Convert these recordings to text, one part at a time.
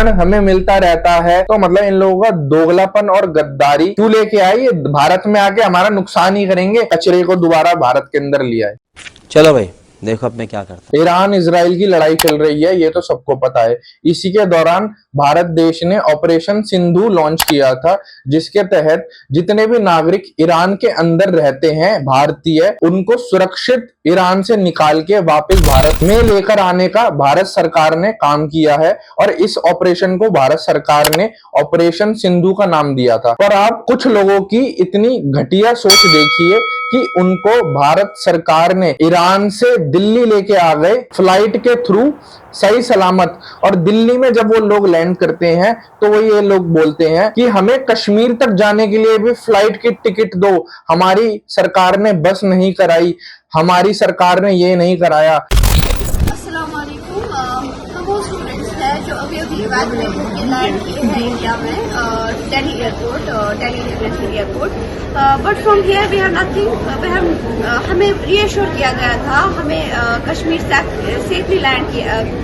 प्रमाण हमें मिलता रहता है, तो मतलब इन लोगों का दोगलापन और गद्दारी क्यों लेके आए, ये भारत में आके हमारा नुकसान ही करेंगे, कचरे को दोबारा भारत के अंदर लिया है। चलो भाई देखो अब मैं क्या करता। ईरान इजराइल की लड़ाई चल रही है, ये तो सबको पता है। इसी के दौरान भारत देश ने ऑपरेशन सिंधु लॉन्च किया था, जिसके तहत जितने भी नागरिक ईरान के अंदर रहते हैं भारतीय, उनको सुरक्षित ईरान से निकाल के वापस भारत में लेकर आने का भारत सरकार ने काम किया है। और इस ऑपरेशन को भारत सरकार ने ऑपरेशन सिंधु का नाम दिया था। पर आप कुछ लोगों की इतनी घटिया सोच देखिए कि उनको भारत सरकार ने ईरान से दिल्ली लेके आ गए फ्लाइट के थ्रू सही सलामत, और दिल्ली में जब वो लोग लैंड करते हैं तो वो ये लोग बोलते हैं कि हमें कश्मीर तक जाने के लिए भी फ्लाइट की टिकट दो, हमारी सरकार ने बस नहीं कराई, हमारी सरकार ने ये नहीं कराया। अस्सलाम वालेकुम। हम वो स्टूडेंट्स हैं जो अभी इवैक्यूएट होकर लैंड किए हैं इंडिया में, Delhi airport, Delhi international airport. But from here we have nothing. हमें रीएश्योर किया गया था हमें कश्मीर सेफली लैंड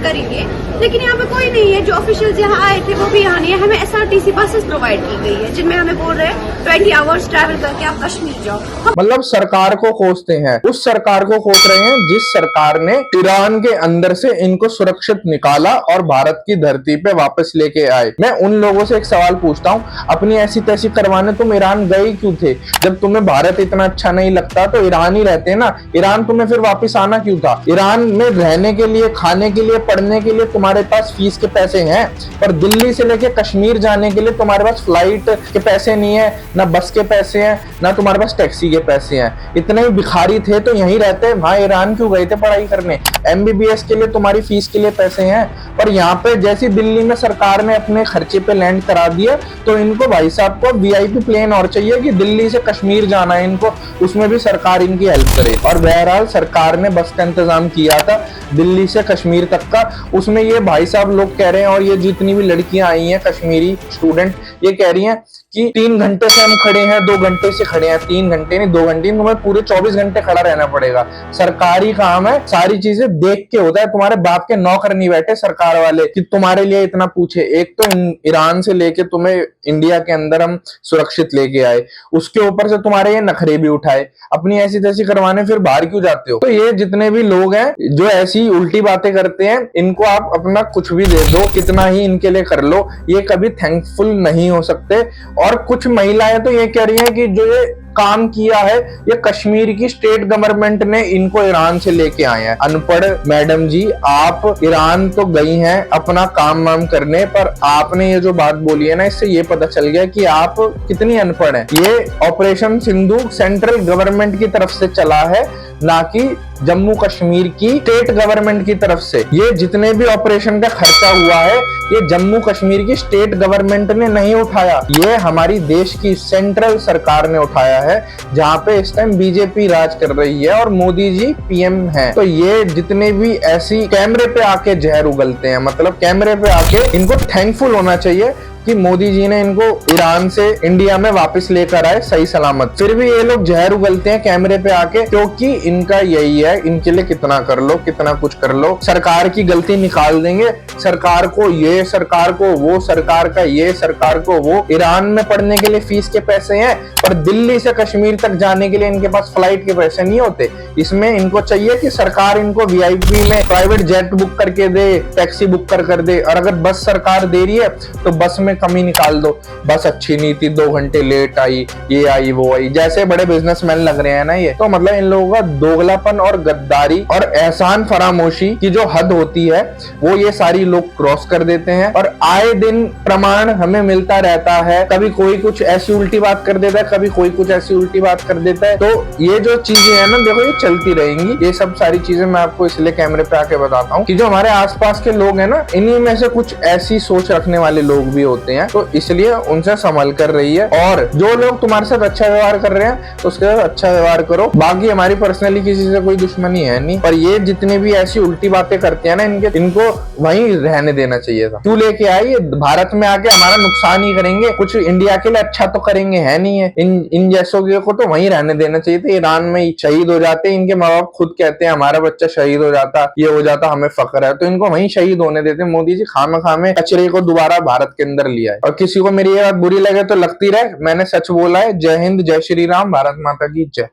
करेंगे, लेकिन यहाँ पे कोई नहीं है। जो ऑफिशियल्स यहाँ आए थे वो भी यहाँ नहीं है। हमें एसआरटीसी बसेस प्रोवाइड की गई है जिनमें हमें बोल रहे हैं 20 आवर्स ट्रैवल करके आप कश्मीर जाओ। मतलब सरकार को कोसते हैं, उस सरकार को कोस रहे हैं जिस सरकार ने ईरान के अंदर से इनको सुरक्षित निकाला और भारत की धरती पे वापस लेके आए। मैं उन लोगों से एक सवाल पूछता हूँ, अपनी ऐसी तैसी करवाने तुम ईरान गए क्यों थे? जब तुम्हें भारत इतना अच्छा नहीं लगता तो ईरान ही रहते ना। ईरान तुम्हें फिर वापस आना क्यों था? ईरान में रहने के लिए, खाने के लिए, पढ़ने के लिए तुम्हारे पास फीस के पैसे हैं, पर दिल्ली से लेके कश्मीर जाने के लिए तुम्हारे पास फ्लाइट के पैसे नहीं है, ना बस के पैसे हैं, ना तुम्हारे पास टैक्सी के पैसे हैं। इतने ही भिखारी थे तो यहीं रहते, वहां ईरान क्यों गए थे पढ़ाई करने? एमबीबीएस के लिए तुम्हारी फीस के लिए पैसे हैं, पर यहाँ पे जैसी दिल्ली में सरकार ने अपने खर्चे पे लैंड करा दिया तो इनको भाई साहब को वीआईपी प्लेन और चाहिए कि दिल्ली से कश्मीर जाना है इनको, उसमें भी सरकार इनकी हेल्प करे। और बहरहाल सरकार ने बस का इंतजाम किया था दिल्ली से कश्मीर तक का, उसमें ये भाई साहब लोग कह रहे हैं, और ये जितनी भी लड़कियां आई हैं कश्मीरी स्टूडेंट, ये कह रही हैं कि 3 घंटे से हम खड़े हैं, 2 घंटे से खड़े हैं। 3 घंटे नहीं, 2 घंटे नहीं, तुम्हें पूरे 24 घंटे खड़ा रहना पड़ेगा। सरकारी काम है, सारी चीजें देख के होता है। तुम्हारे बाप के नौकर नहीं बैठे सरकार वाले कि तुम्हारे लिए इतना पूछे। एक तो ईरान से लेके तुम्हें इंडिया के अंदर हम सुरक्षित लेके आए, उसके ऊपर से तुम्हारे ये नखरे भी उठाए, अपनी ऐसी तैसी करवाने फिर बाहर क्यों जाते हो? तो ये जितने भी लोग हैं जो ऐसी उल्टी बातें करते हैं, इनको आप अपना कुछ भी दे दो, कितना ही इनके लिए कर लो, ये कभी थैंकफुल नहीं हो सकते। और कुछ महिलाएं तो ये कह रही हैं कि जो ये काम किया है ये कश्मीर की स्टेट गवर्नमेंट ने इनको ईरान से लेके आए हैं। अनपढ़ मैडम जी, आप ईरान तो गई हैं अपना काम वाम करने, पर आपने ये जो बात बोली है ना, इससे ये पता चल गया कि आप कितनी अनपढ़ हैं। ये ऑपरेशन सिंधु सेंट्रल गवर्नमेंट की तरफ से चला है, ना कि जम्मू कश्मीर की स्टेट गवर्नमेंट की तरफ से। ये जितने भी ऑपरेशन का खर्चा हुआ है ये जम्मू कश्मीर की स्टेट गवर्नमेंट ने नहीं उठाया, ये हमारी देश की सेंट्रल सरकार ने उठाया है, जहां पे इस टाइम बीजेपी राज कर रही है और मोदी जी पीएम हैं। तो ये जितने भी ऐसी कैमरे पे आके जहर उगलते हैं, मतलब कैमरे पे आके, इनको थैंकफुल होना चाहिए कि मोदी जी ने इनको ईरान से इंडिया में वापस लेकर आए सही सलामत। फिर भी ये लोग जहर उगलते हैं कैमरे पे आके, क्योंकि इनका यही है, इनके लिए कितना कर लो, कितना कुछ कर लो, सरकार की गलती निकाल देंगे, सरकार को ये, सरकार को वो, सरकार का ये, सरकार को वो। ईरान में पढ़ने के लिए फीस के पैसे हैं, पर दिल्ली से कश्मीर तक जाने के लिए इनके पास फ्लाइट के पैसे नहीं होते। इसमें इनको चाहिए कि सरकार इनको वीआईपी में प्राइवेट जेट बुक करके दे, टैक्सी बुक कर दे। और अगर बस सरकार दे रही है तो बस में कमी निकाल दो, बस अच्छी नहीं थी, 2 घंटे लेट आई, ये आई वो आई, जैसे बड़े बिजनेसमैन लग रहे हैं ना ये। तो मतलब इन लोगों का दोगलापन और गद्दारी और एहसान फरामोशी की जो हद होती है वो ये सारी लोग क्रॉस कर देते हैं। और आए दिन प्रमाण हमें मिलता रहता है, कभी कोई कुछ ऐसी उल्टी बात कर देता है, कभी कोई कुछ ऐसी उल्टी बात कर देता है। तो ये जो चीजें है ना, देखो ये चलती रहेंगी। ये सब सारी चीजें मैं आपको इसलिए कैमरे पे आके बताता हूँ कि जो हमारे आसपास के लोग हैं ना, इन्हीं में से कुछ ऐसी सोच रखने वाले लोग भी होते हैं। होते हैं, तो इसलिए उनसे संभल कर रही है। और जो लोग तुम्हारे साथ अच्छा व्यवहार कर रहे हैं तो उसके साथ अच्छा व्यवहार करो। बाकी हमारी पर्सनली किसी से कोई दुश्मनी है नहीं, पर ये जितने भी ऐसी उल्टी बातें करते हैं ना, इनको वहीं रहने देना चाहिए था। क्यों लेके आई? भारत में आके हमारा नुकसान ही करेंगे, कुछ इंडिया के लिए अच्छा तो करेंगे है नहीं है। इन जैसों को तो वहीं रहने देना चाहिए था। ईरान में शहीद हो जाते, इनके माँ बाप खुद कहते हैं हमारा बच्चा शहीद हो जाता, ये हो जाता, हमें फक्र है, तो इनको वहीं शहीद होने देते। मोदी जी खामे कचरे को दोबारा भारत के अंदर लिया है। और किसी को मेरी ये बात बुरी लगे तो लगती रहे, मैंने सच बोला है। जय हिंद, जय श्री राम, भारत माता की जय।